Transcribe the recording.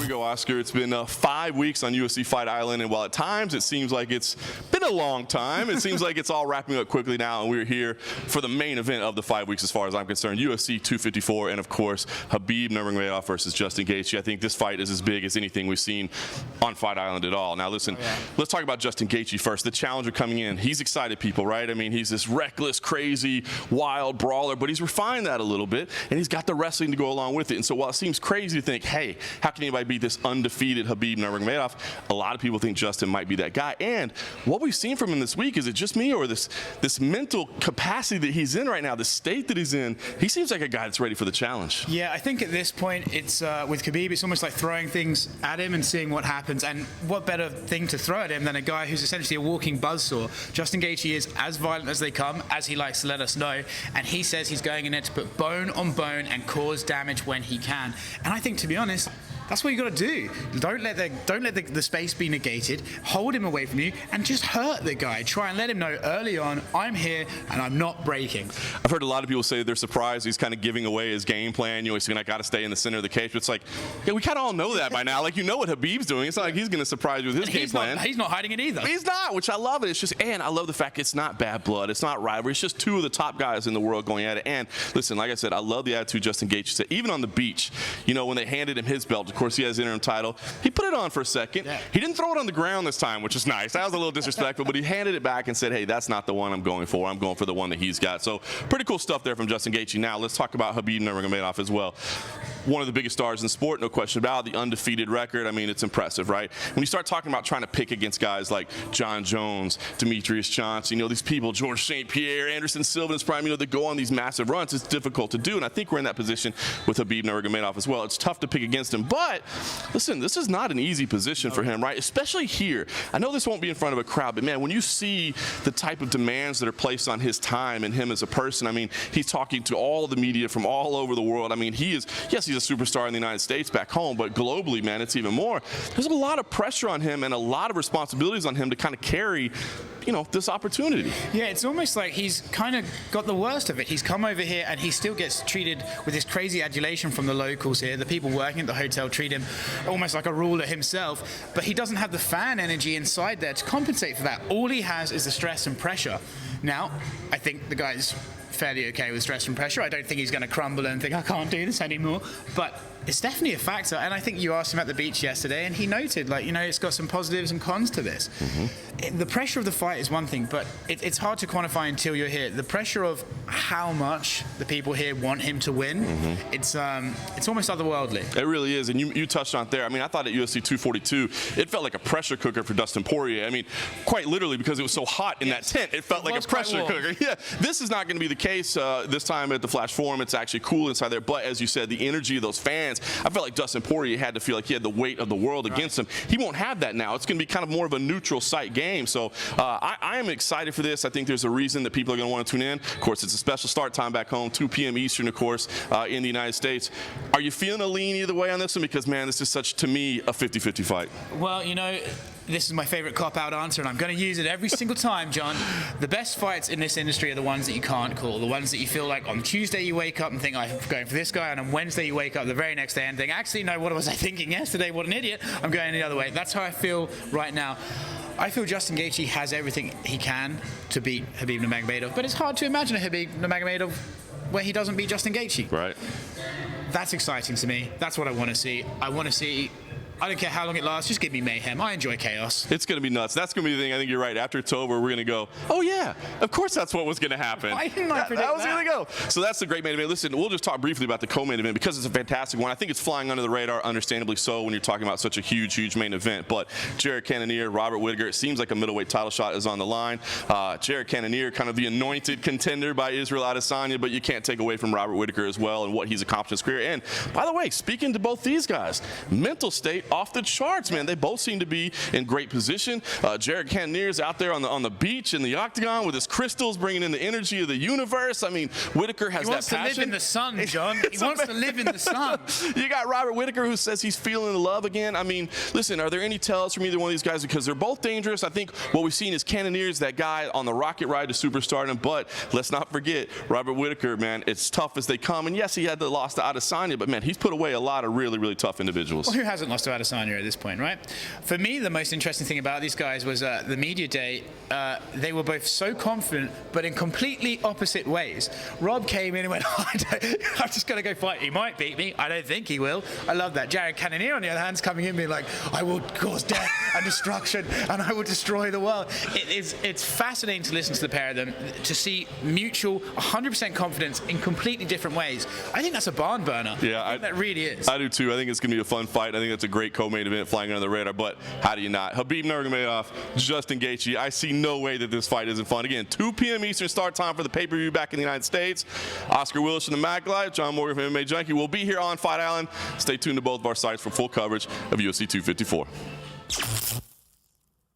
we go, Oscar. It's been 5 weeks on UFC Fight Island, and while at times it seems like it's been a long time, it seems like it's all wrapping up quickly now, and we're here for the main event of the 5 weeks as far as I'm concerned, UFC 254, and of course, Khabib Nurmagomedov versus Justin Gaethje. I think this fight is as big as anything we've seen on Fight Island at all. Now listen, let's talk about Justin Gaethje first. The challenger coming in, he's excited people, right? I mean, he's this reckless, crazy, wild brawler, but he's refined that a little bit, and he's got the wrestling to go along with it. And so while it seems crazy to think, hey, how can anybody beat this undefeated Khabib Nurmagomedov? A lot of people think Justin might be that guy. And what we've seen from him this week, is it just me, or this mental capacity that he's in right now, the state that he's in, he seems like a guy that's ready for the challenge. Yeah, I think at this point, it's with Khabib, it's almost like throwing things at him and seeing what happens. And what better thing to throw at him than a guy who's essentially a walking buzzsaw? Justin Gaethje is as violent as they come, as he likes to let us know, and he says he's going in there to put bone on bone and cause damage when he can. And I think, to be honest, that's what you got to do. Don't let the space be negated. Hold him away from you and just hurt the guy. Try and let him know early on, I'm here and I'm not breaking. I've heard a lot of people say they're surprised he's kind of giving away his game plan. You know, he's got to stay in the center of the cage. But it's like, yeah, we kind of all know that by now. Like, you know what Khabib's doing. It's not like he's going to surprise you with his game plan. He's not hiding it either. He's not, which I love it. It's just, and I love the fact it's not bad blood. It's not rivalry. It's just two of the top guys in the world going at it. And listen, like I said, I love the attitude Justin Gaethje said. Even on the beach, you know, when they handed him his belt, of course he has interim title. He put it on for a second. Yeah. He didn't throw it on the ground this time, which is nice. That was a little disrespectful, but he handed it back and said, hey, that's not the one I'm going for. I'm going for the one that he's got. So pretty cool stuff there from Justin Gaethje. Now let's talk about Khabib Nurmagomedov as well. One of the biggest stars in sport, no question about it. The undefeated record, I mean, it's impressive, right? When you start talking about trying to pick against guys like John Jones, Demetrius Johnson, you know, these people, George St. Pierre, Anderson Silva in his prime, you know, that go on these massive runs, it's difficult to do. And I think we're in that position with Khabib Nurmagomedov as well. It's tough to pick against him. But listen, this is not an easy position for him, right? Especially here. I know this won't be in front of a crowd, but man, when you see the type of demands that are placed on his time and him as a person, I mean, he's talking to all the media from all over the world. I mean, he is, yes, he's a superstar in the United States back home, but globally, man, it's even more. There's a lot of pressure on him and a lot of responsibilities on him to kind of carry, you know, this opportunity. Yeah, it's almost like he's kind of got the worst of it. He's come over here and he still gets treated with this crazy adulation from the locals here. The people working at the hotel treat him almost like a ruler himself, but he doesn't have the fan energy inside there to compensate for that. All he has is the stress and pressure. Now, I think the guy's fairly okay with stress and pressure. I don't think he's going to crumble and think, I can't do this anymore. But it's definitely a factor. And I think you asked him at the beach yesterday, and he noted, like, you know, it's got some positives and cons to this. The pressure of the fight is one thing, but it's hard to quantify until you're here. The pressure of how much the people here want him to win, it's almost otherworldly. It really is. And you touched on it there. I mean, I thought at UFC 242, it felt like a pressure cooker for Dustin Poirier. I mean, quite literally, because it was so hot in that tent, it felt like a pressure cooker. Yeah, this is not going to be the case this time at the Flash Forum. It's actually cool inside there. But as you said, the energy of those fans, I felt like Dustin Poirier had to feel like he had the weight of the world against him. He won't have that now. It's going to be kind of more of a neutral site game. So I am excited for this. I think there's a reason that people are going to want to tune in. Of course, it's a special start time back home, 2 p.m. Eastern, of course, in the United States. Are you feeling a lean either way on this one? Because, man, this is such, to me, a 50-50 fight. Well, you know, this is my favorite cop-out answer, and I'm going to use it every single time, John. The best fights in this industry are the ones that you can't call, the ones that you feel like on Tuesday you wake up and think, I'm going for this guy, and on Wednesday you wake up the very next day and think, actually, no, what was I thinking yesterday? What an idiot. I'm going the other way. That's how I feel right now. I feel Justin Gaethje has everything he can to beat Khabib Nurmagomedov, but it's hard to imagine a Khabib Nurmagomedov where he doesn't beat Justin Gaethje. Right. That's exciting to me. That's what I want to see. I want to see, I don't care how long it lasts, just give me mayhem. I enjoy chaos. It's going to be nuts. That's going to be the thing. I think you're right. After it's over, we're going to go, oh, yeah, of course that's what was going to happen. Why didn't I predict that was going to go. So that's the great main event. Listen, we'll just talk briefly about the co-main event because it's a fantastic one. I think it's flying under the radar, understandably so, when you're talking about such a huge, huge main event. But Jared Cannonier, Robert Whittaker, it seems like a middleweight title shot is on the line. Jared Cannonier, kind of the anointed contender by Israel Adesanya, but you can't take away from Robert Whittaker as well and what he's accomplished in his career. And, by the way, speaking to both these guys, mental state off the charts. Man, they both seem to be in great position. Jared Cannonier's out there on the beach in the octagon with his crystals, bringing in the energy of the universe. I mean, Whittaker has that passion. He wants to live in the sun, John. He wants to live in the sun. You got Robert Whittaker, who says he's feeling the love again. I mean, listen, are there any tells from either one of these guys? Because they're both dangerous. I think what we've seen is Cannonier's that guy on the rocket ride to superstardom. But let's not forget, Robert Whittaker, man, it's tough as they come. And yes, he had the loss to Adesanya, but man, he's put away a lot of really, really tough individuals. Well, who hasn't lost to Adesanya at this point, right? For me, the most interesting thing about these guys was the media day. They were both so confident, but in completely opposite ways. Rob came in and went, I'm just going to go fight. He might beat me. I don't think he will. I love that. Jared Cannonier, on the other hand, is coming in being like, I will cause death and destruction, and I will destroy the world. It's fascinating to listen to the pair of them, to see mutual 100% confidence in completely different ways. I think that's a barn burner. Yeah, that really is. I do too. I think it's going to be a fun fight. I think that's a great co-main event flying under the radar, but how do you not? Khabib Nurmagomedov, Justin Gaethje. I see no way that this fight isn't fun. Again, 2 p.m. Eastern start time for the pay-per-view back in the United States. Oscar Willis from the Mac Live, John Morgan from MMA Junkie. We'll be here on Fight Island. Stay tuned to both of our sites for full coverage of UFC 254.